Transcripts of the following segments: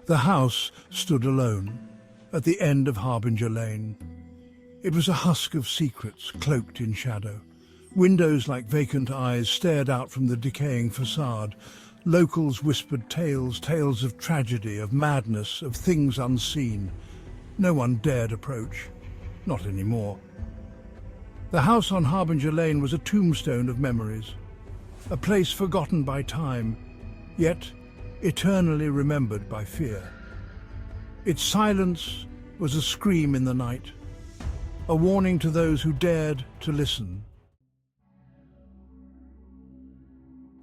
The house stood alone, at the end of Harbinger Lane. It was a husk of secrets cloaked in shadow. Windows like vacant eyes stared out from the decaying facade. Locals whispered tales of tragedy, of madness, of things unseen. No one dared approach. Not anymore. The house on Harbinger Lane was a tombstone of memories, a place forgotten by time, yet eternally remembered by fear. Its silence was a scream in the night, a warning to those who dared to listen.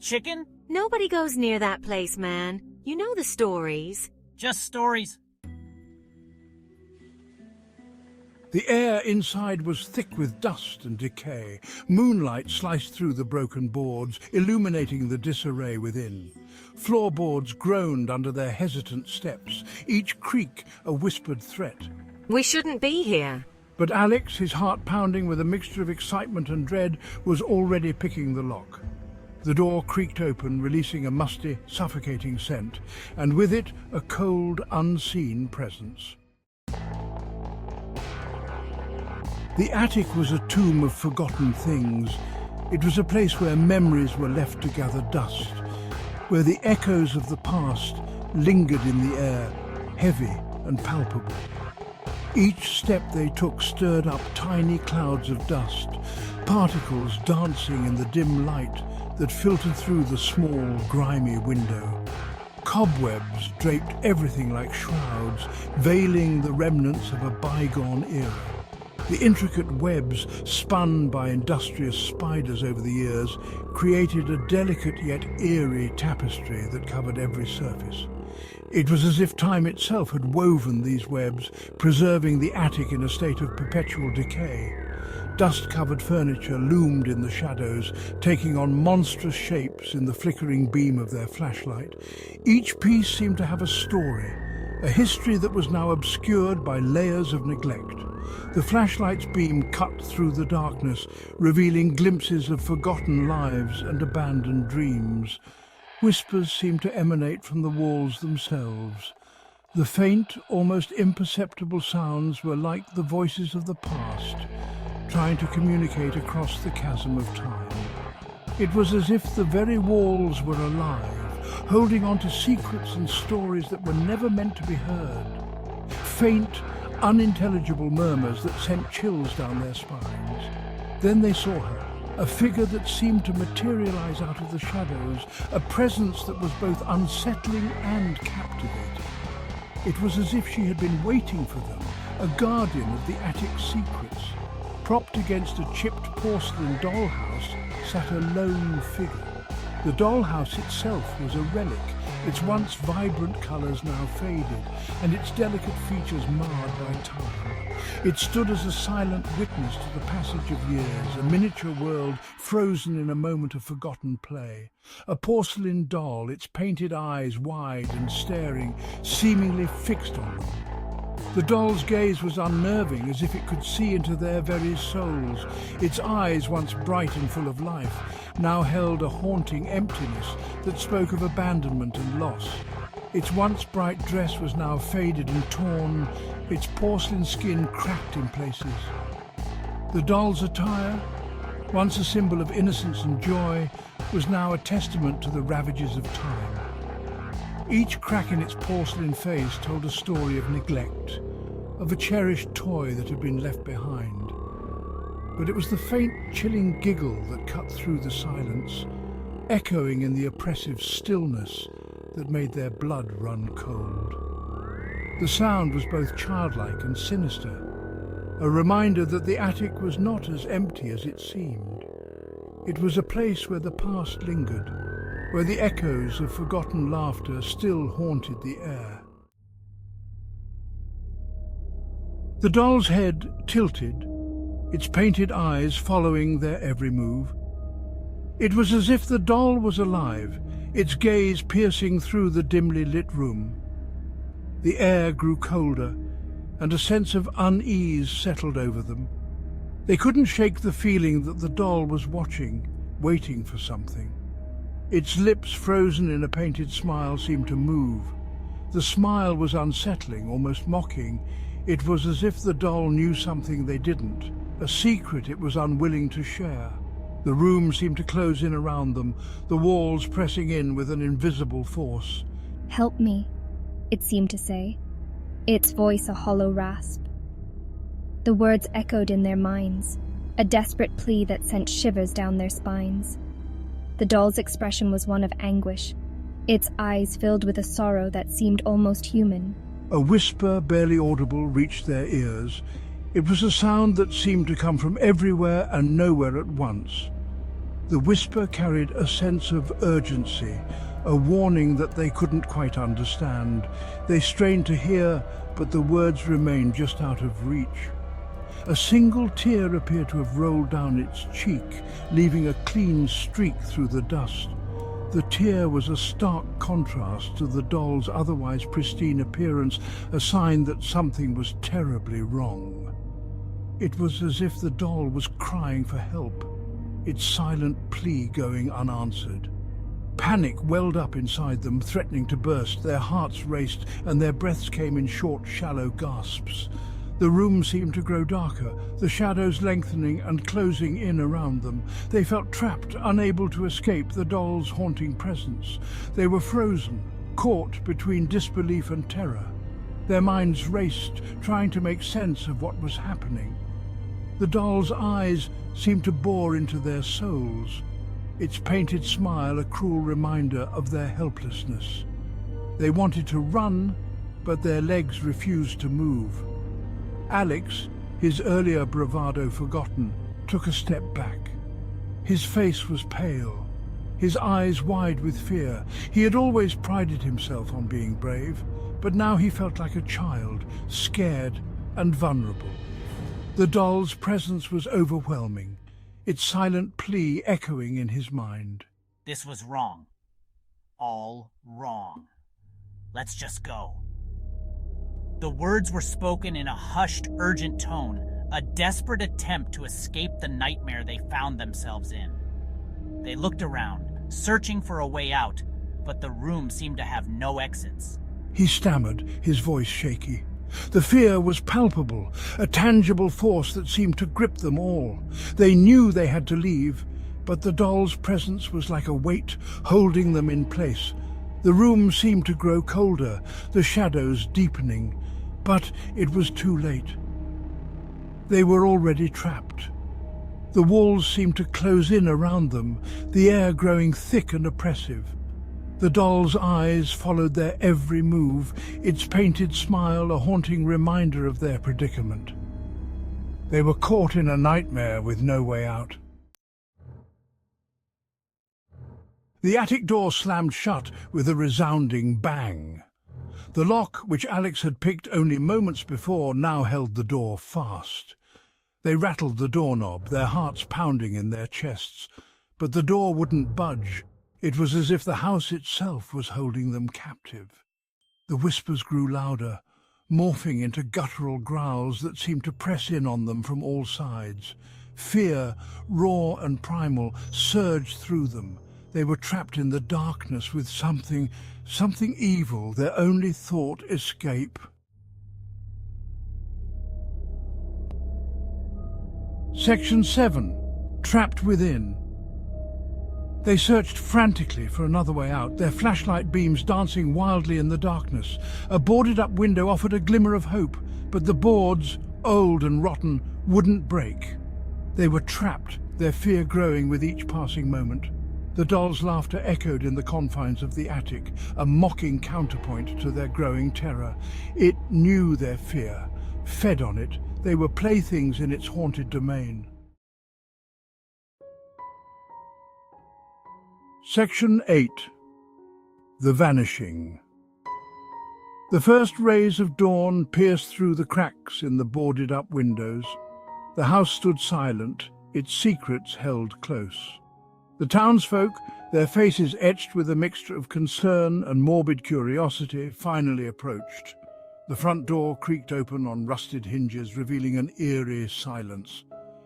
Chicken? Nobody goes near that place, man. You know the stories. Just stories. The air inside was thick with dust and decay. Moonlight sliced through the broken boards, illuminating the disarray within. Floorboards groaned under their hesitant steps, each creak a whispered threat. We shouldn't be here. But Alex, his heart pounding with a mixture of excitement and dread, was already picking the lock. The door creaked open, releasing a musty, suffocating scent, and with it a cold, unseen presence. The attic was a tomb of forgotten things. It was a place where memories were left to gather dust, where the echoes of the past lingered in the air, heavy and palpable. Each step they took stirred up tiny clouds of dust, particles dancing in the dim light that filtered through the small, grimy window. Cobwebs draped everything like shrouds, veiling the remnants of a bygone era. The intricate webs, spun by industrious spiders over the years, created a delicate yet eerie tapestry that covered every surface. It was as if time itself had woven these webs, preserving the attic in a state of perpetual decay. Dust-covered furniture loomed in the shadows, taking on monstrous shapes in the flickering beam of their flashlight. Each piece seemed to have a story, a history that was now obscured by layers of neglect. The flashlight's beam cut through the darkness, revealing glimpses of forgotten lives and abandoned dreams. Whispers seemed to emanate from the walls themselves. The faint, almost imperceptible sounds were like the voices of the past, trying to communicate across the chasm of time. It was as if the very walls were alive, holding on to secrets and stories that were never meant to be heard. Faint, unintelligible murmurs that sent chills down their spines. Then they saw her, a figure that seemed to materialize out of the shadows, a presence that was both unsettling and captivating. It was as if she had been waiting for them, a guardian of the attic's secrets. Propped against a chipped porcelain dollhouse sat a lone figure. The dollhouse itself was a relic, its once vibrant colours now faded, and its delicate features marred by time. It stood as a silent witness to the passage of years, a miniature world frozen in a moment of forgotten play. A porcelain doll, its painted eyes wide and staring, seemingly fixed on them. The doll's gaze was unnerving, as if it could see into their very souls. Its eyes, once bright and full of life, now held a haunting emptiness that spoke of abandonment and loss. Its once bright dress was now faded and torn, its porcelain skin cracked in places. The doll's attire, once a symbol of innocence and joy, was now a testament to the ravages of time. Each crack in its porcelain face told a story of neglect, of a cherished toy that had been left behind. But it was the faint, chilling giggle that cut through the silence, echoing in the oppressive stillness that made their blood run cold. The sound was both childlike and sinister, a reminder that the attic was not as empty as it seemed. It was a place where the past lingered, where the echoes of forgotten laughter still haunted the air. The doll's head tilted, its painted eyes following their every move. It was as if the doll was alive, its gaze piercing through the dimly lit room. The air grew colder, and a sense of unease settled over them. They couldn't shake the feeling that the doll was watching, waiting for something. Its lips, frozen in a painted smile, seemed to move. The smile was unsettling, almost mocking. It was as if the doll knew something they didn't, a secret it was unwilling to share. The room seemed to close in around them, the walls pressing in with an invisible force. "Help me," it seemed to say, its voice a hollow rasp. The words echoed in their minds, a desperate plea that sent shivers down their spines. The doll's expression was one of anguish, its eyes filled with a sorrow that seemed almost human. A whisper, barely audible, reached their ears. It was a sound that seemed to come from everywhere and nowhere at once. The whisper carried a sense of urgency, a warning that they couldn't quite understand. They strained to hear, but the words remained just out of reach. A single tear appeared to have rolled down its cheek, leaving a clean streak through the dust. The tear was a stark contrast to the doll's otherwise pristine appearance, a sign that something was terribly wrong. It was as if the doll was crying for help, its silent plea going unanswered. Panic welled up inside them, threatening to burst. Their hearts raced and their breaths came in short, shallow gasps. The room seemed to grow darker, the shadows lengthening and closing in around them. They felt trapped, unable to escape the doll's haunting presence. They were frozen, caught between disbelief and terror. Their minds raced, trying to make sense of what was happening. The doll's eyes seemed to bore into their souls, its painted smile a cruel reminder of their helplessness. They wanted to run, but their legs refused to move. Alex, his earlier bravado forgotten, took a step back. His face was pale, his eyes wide with fear. He had always prided himself on being brave, but now he felt like a child, scared and vulnerable. The doll's presence was overwhelming, its silent plea echoing in his mind. This was wrong. All wrong. Let's just go. The words were spoken in a hushed, urgent tone, a desperate attempt to escape the nightmare they found themselves in. They looked around, searching for a way out, but the room seemed to have no exits. He stammered, his voice shaky. The fear was palpable, a tangible force that seemed to grip them all. They knew they had to leave, but the doll's presence was like a weight holding them in place. The room seemed to grow colder, the shadows deepening, but it was too late. They were already trapped. The walls seemed to close in around them, the air growing thick and oppressive. The doll's eyes followed their every move, its painted smile a haunting reminder of their predicament. They were caught in a nightmare with no way out. The attic door slammed shut with a resounding bang. The lock, which Alex had picked only moments before, now held the door fast. They rattled the doorknob, their hearts pounding in their chests, but the door wouldn't budge. It was as if the house itself was holding them captive. The whispers grew louder, morphing into guttural growls that seemed to press in on them from all sides. Fear, raw and primal, surged through them. They were trapped in the darkness with something evil, their only thought escape. Section 7. Trapped Within. They searched frantically for another way out, their flashlight beams dancing wildly in the darkness. A boarded-up window offered a glimmer of hope, but the boards, old and rotten, wouldn't break. They were trapped, their fear growing with each passing moment. The doll's laughter echoed in the confines of the attic, a mocking counterpoint to their growing terror. It knew their fear, fed on it. They were playthings in its haunted domain. Section 8. The Vanishing. The first rays of dawn pierced through the cracks in the boarded-up windows. The house stood silent, its secrets held close. The townsfolk, their faces etched with a mixture of concern and morbid curiosity, finally approached. The front door creaked open on rusted hinges, revealing an eerie silence.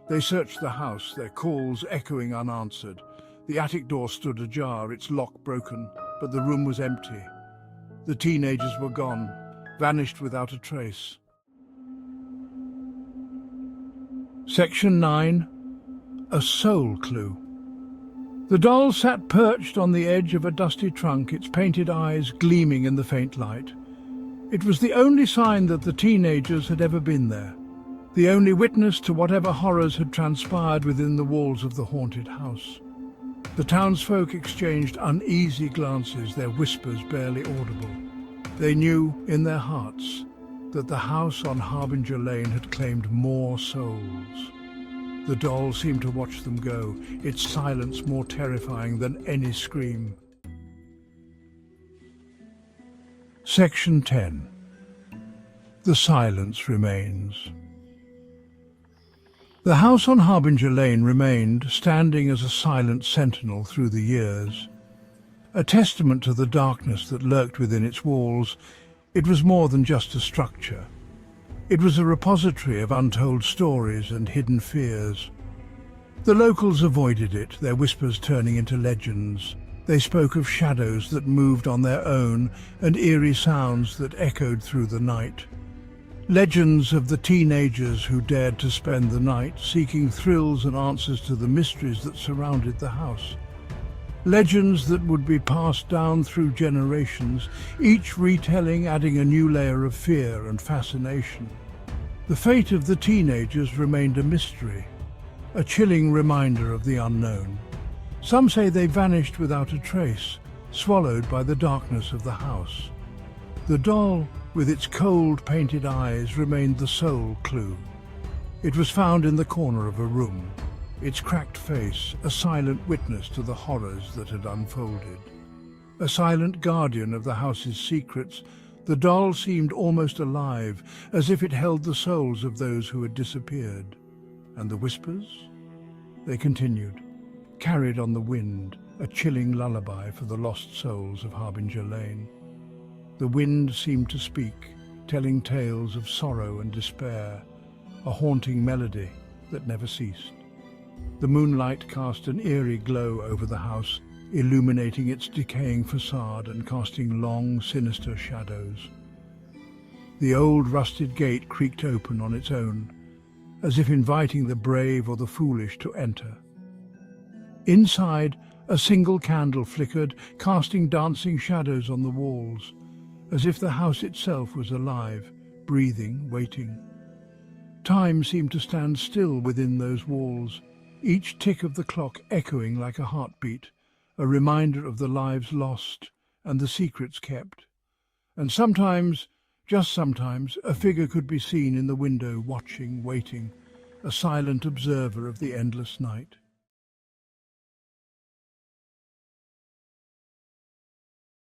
They searched the house, their calls echoing unanswered. The attic door stood ajar, its lock broken, but the room was empty. The teenagers were gone, vanished without a trace. Section 9. A Soul Clue. The doll sat perched on the edge of a dusty trunk, its painted eyes gleaming in the faint light. It was the only sign that the teenagers had ever been there, the only witness to whatever horrors had transpired within the walls of the haunted house. The townsfolk exchanged uneasy glances, their whispers barely audible. They knew in their hearts that the house on Harbinger Lane had claimed more souls. The doll seemed to watch them go, its silence more terrifying than any scream. Section 10. The silence remains. The house on Harbinger Lane remained, standing as a silent sentinel through the years. A testament to the darkness that lurked within its walls, it was more than just a structure. It was a repository of untold stories and hidden fears. The locals avoided it, their whispers turning into legends. They spoke of shadows that moved on their own and eerie sounds that echoed through the night. Legends of the teenagers who dared to spend the night seeking thrills and answers to the mysteries that surrounded the house. Legends that would be passed down through generations, each retelling adding a new layer of fear and fascination. The fate of the teenagers remained a mystery, a chilling reminder of the unknown. Some say they vanished without a trace, swallowed by the darkness of the house. The doll, with its cold painted eyes, remained the sole clue. It was found in the corner of a room, its cracked face a silent witness to the horrors that had unfolded. A silent guardian of the house's secrets, the doll seemed almost alive, as if it held the souls of those who had disappeared. And the whispers? They continued, carried on the wind, a chilling lullaby for the lost souls of Harbinger Lane. The wind seemed to speak, telling tales of sorrow and despair, a haunting melody that never ceased. The moonlight cast an eerie glow over the house, illuminating its decaying facade and casting long, sinister shadows. The old rusted gate creaked open on its own, as if inviting the brave or the foolish to enter. Inside, a single candle flickered, casting dancing shadows on the walls, as if the house itself was alive, breathing, waiting. Time seemed to stand still within those walls, each tick of the clock echoing like a heartbeat, a reminder of the lives lost and the secrets kept. And sometimes, just sometimes, a figure could be seen in the window, watching, waiting, a silent observer of the endless night.